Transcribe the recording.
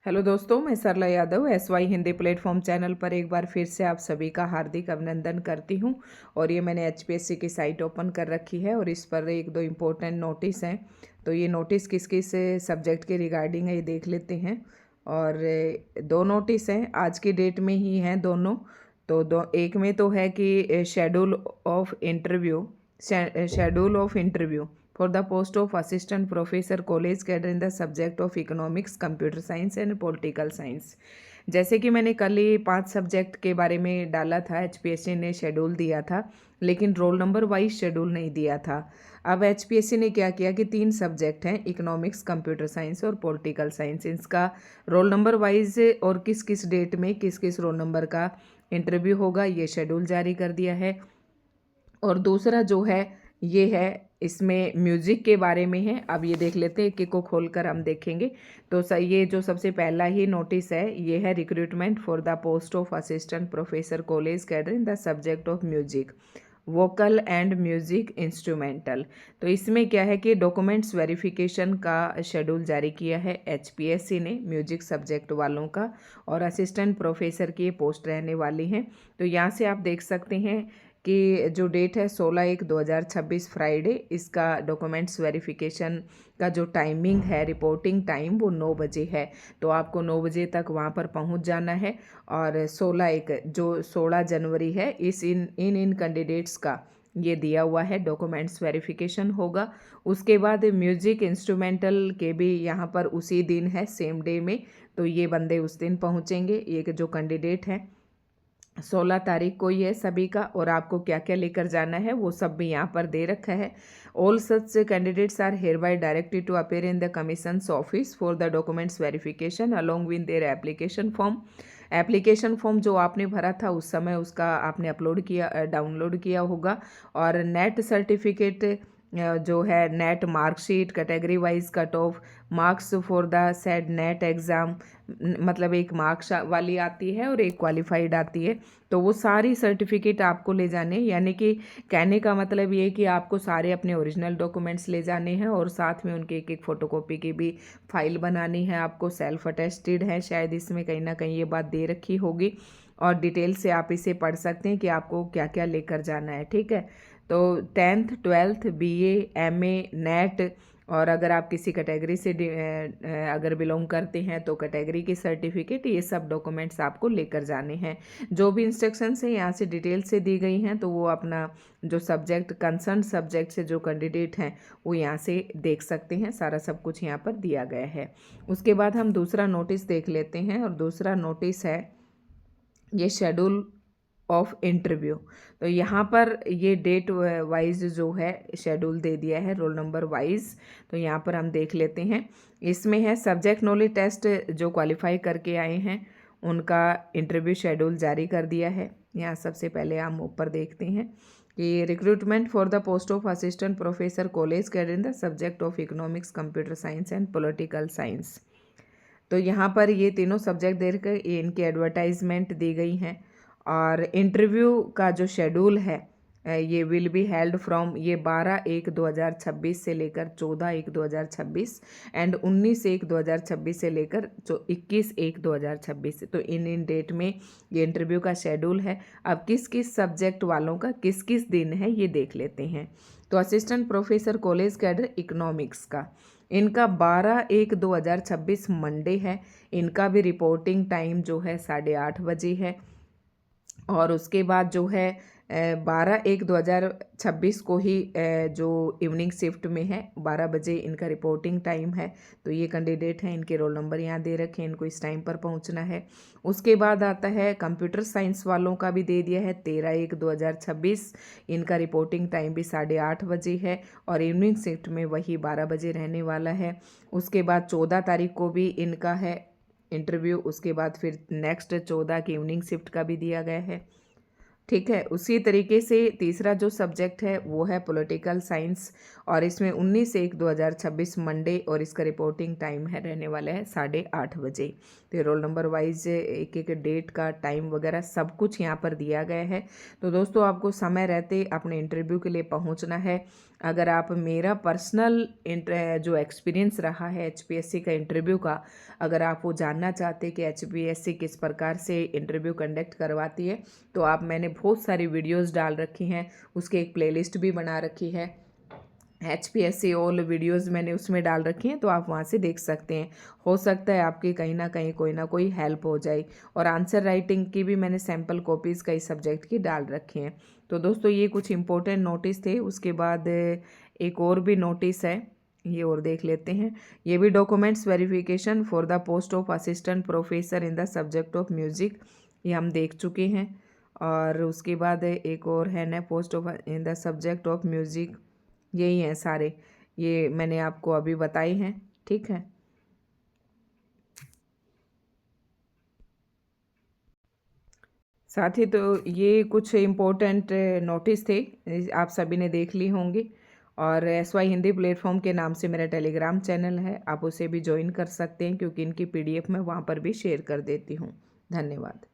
Hello दोस्तों, मैं Sarla Yadav SY Hindi platform channel पर एक बार फिर से आप सभी का हार्दिक अभिनंदन करती हूं। और ये मैंने HPSC की साइट ओपन कर रखी है और इस पर एक दो इम्पोर्टेंट नोटिस हैं। तो ये नोटिस किस किस सब्जेक्ट के रिगार्डिंग है ये देख लेते हैं। और दो नोटिस हैं, आज की डेट में ही हैं दोनों। तो एक में तो है कि schedule of interview for the post of assistant professor college cadre in the subject of economics, computer science and political science। जैसे कि मैंने कल ही 5 सब्जेक्ट के बारे में डाला था, HPSC ने शेड्यूल दिया था लेकिन रोल नंबर वाइज शेड्यूल नहीं दिया था। अब HPSC ने क्या किया कि 3 सब्जेक्ट हैं, इकोनॉमिक्स, कंप्यूटर साइंस और पॉलिटिकल साइंस, इसका रोल नंबर वाइज और किस किस डेट में किस किस रोल नंबर का इंटरव्यू होगा ये शेड्यूल जारी कर दिया है। और दूसरा जो है ये है, इसमें म्यूज़िक के बारे में है। अब ये देख लेते हैं, एक को खोलकर हम देखेंगे। तो ये जो सबसे पहला ही नोटिस है ये है recruitment for the post of assistant professor college cadre in the subject of music, vocal and music instrumental. तो इसमें क्या है कि डॉक्यूमेंट्स वेरिफिकेशन का शेड्यूल जारी किया है HPSC ने म्यूजिक सब्जेक्ट वालों का, और असिस्टेंट प्रोफेसर की पोस्ट रहने वाली हैं। तो यहाँ से आप देख सकते हैं कि जो डेट है 16/1/2026 फ्राइडे, इसका डॉक्यूमेंट्स वेरिफिकेशन का जो टाइमिंग है, रिपोर्टिंग टाइम, वो 9 बजे है। तो आपको 9 बजे तक वहाँ पर पहुँच जाना है। और 16/1 जो 16 जनवरी है, इन कैंडिडेट्स का ये दिया हुआ है, डॉक्यूमेंट्स वेरिफिकेशन होगा। उसके बाद म्यूजिक इंस्ट्रूमेंटल के भी यहाँ पर उसी दिन है, सेम डे में। तो ये बंदे उस दिन पहुँचेंगे, ये जो कैंडिडेट हैं 16 तारीख को ही है सभी का। और आपको क्या क्या लेकर जाना है वो सब भी यहाँ पर दे रखा है। All such candidates are hereby directed to appear in the commission's office for the documents verification along with their application form. Application form जो आपने भरा था उस समय उसका आपने डाउनलोड किया होगा। और नेट सर्टिफिकेट जो है, net marksheet, category wise cut off marks for the said net exam, मतलब एक मार्क्स वाली आती है और एक क्वालिफाइड आती है। तो वो सारी सर्टिफिकेट आपको ले जाने, यानी कि कहने का मतलब ये है कि आपको सारे अपने ओरिजिनल डॉक्यूमेंट्स ले जाने हैं और साथ में उनके एक एक फ़ोटोकॉपी की भी फाइल बनानी है। आपको सेल्फ अटेस्टेड है, शायद इसमें कहीं ना कहीं ये बात दे रखी होगी। और डिटेल से आप इसे पढ़ सकते हैं कि आपको क्या क्या लेकर जाना है, ठीक है। तो 10th 12th BA MA net, और अगर आप किसी कैटेगरी से अगर बिलोंग करते हैं तो कैटेगरी की सर्टिफिकेट, ये सब डॉक्यूमेंट्स आपको लेकर जाने हैं। जो भी इंस्ट्रक्शंस हैं यहाँ से डिटेल से दी गई हैं, तो वो अपना जो सब्जेक्ट कंसर्न सब्जेक्ट से जो कैंडिडेट हैं वो यहाँ से देख सकते हैं, सारा सब कुछ यहाँ पर दिया गया है। उसके बाद हम दूसरा नोटिस देख लेते हैं, और दूसरा नोटिस है ये शेड्यूल ऑफ इंटरव्यू। तो यहाँ पर ये डेट वाइज जो है शेड्यूल दे दिया है, रोल नंबर वाइज। तो यहाँ पर हम देख लेते हैं, इसमें है सब्जेक्ट नॉलेज टेस्ट जो क्वालिफाई करके आए हैं उनका इंटरव्यू शेड्यूल जारी कर दिया है। यहाँ सबसे पहले हम ऊपर देखते हैं कि recruitment for the post of assistant professor college cadre in the subject of economics, computer science and political science. तो यहाँ पर ये तीनों सब्जेक्ट देकर ये इनकी एडवर्टाइजमेंट दी गई हैं। और इंटरव्यू का जो शेड्यूल है ये विल बी हेल्ड फ्रॉम ये 12/1/2026 से लेकर 14/1/2026 एंड 19/1/2026 से लेकर 21/1/2026। तो इन डेट में ये इंटरव्यू का शेड्यूल है। अब किस किस सब्जेक्ट वालों का किस किस दिन है ये देख लेते हैं। तो assistant professor college cadre economics का, इनका 12/1/2026 मंडे है। इनका भी रिपोर्टिंग टाइम जो है 8:30 बजे है। और उसके बाद जो है 12/1/2026 को ही जो इवनिंग शिफ्ट में है 12 बजे इनका रिपोर्टिंग टाइम है। तो ये कैंडिडेट हैं, इनके रोल नंबर यहाँ दे रखे हैं, इनको इस टाइम पर पहुँचना है। उसके बाद आता है कंप्यूटर साइंस वालों का भी दे दिया है 13/1/2026, इनका रिपोर्टिंग टाइम भी 8:30 बजे है और इवनिंग शिफ्ट में वही 12 बजे रहने वाला है। उसके बाद 14 तारीख को भी इनका है इंटरव्यू। उसके बाद फिर नेक्स्ट 14 की इवनिंग शिफ्ट का भी दिया गया है, ठीक है। उसी तरीके से तीसरा जो सब्जेक्ट है वो है पॉलिटिकल साइंस, और इसमें 19/1/2026 मंडे, और इसका रिपोर्टिंग टाइम है रहने वाला है 8:30 बजे। तो रोल नंबर वाइज एक एक डेट का टाइम वगैरह सब कुछ यहाँ पर दिया गया है। तो दोस्तों आपको समय रहते अपने इंटरव्यू के लिए पहुँचना है। अगर आप मेरा पर्सनल जो एक्सपीरियंस रहा है एचपीएससी का इंटरव्यू का, अगर आप वो जानना चाहते हैं कि एचपीएससी किस प्रकार से इंटरव्यू कंडक्ट करवाती है, तो आप मैंने बहुत सारी वीडियोस डाल रखी हैं, उसकी एक प्लेलिस्ट भी बना रखी है। एचपीएससी ऑल वीडियोस मैंने उसमें डाल रखी हैं, तो आप वहाँ से देख सकते हैं। हो सकता है आपकी कहीं ना कोई हेल्प हो जाए। और आंसर राइटिंग की भी मैंने सैम्पल कॉपीज़ कई सब्जेक्ट की डाल रखी हैं। तो दोस्तों ये कुछ इंपॉर्टेंट नोटिस थे। उसके बाद एक और भी नोटिस है, ये और देख लेते हैं। ये भी documents verification for the post of assistant professor in the subject of music, ये हम देख चुके हैं। और उसके बाद एक और है ना, post of in the subject of music, यही हैं सारे, ये मैंने आपको अभी बताए हैं। ठीक है, साथ ही तो ये कुछ इम्पोर्टेंट नोटिस थे, आप सभी ने देख ली होंगी। और SY हिंदी प्लेटफॉर्म के नाम से मेरा टेलीग्राम चैनल है, आप उसे भी ज्वाइन कर सकते हैं, क्योंकि इनकी PDF मैं वहाँ पर भी शेयर कर देती हूँ। धन्यवाद।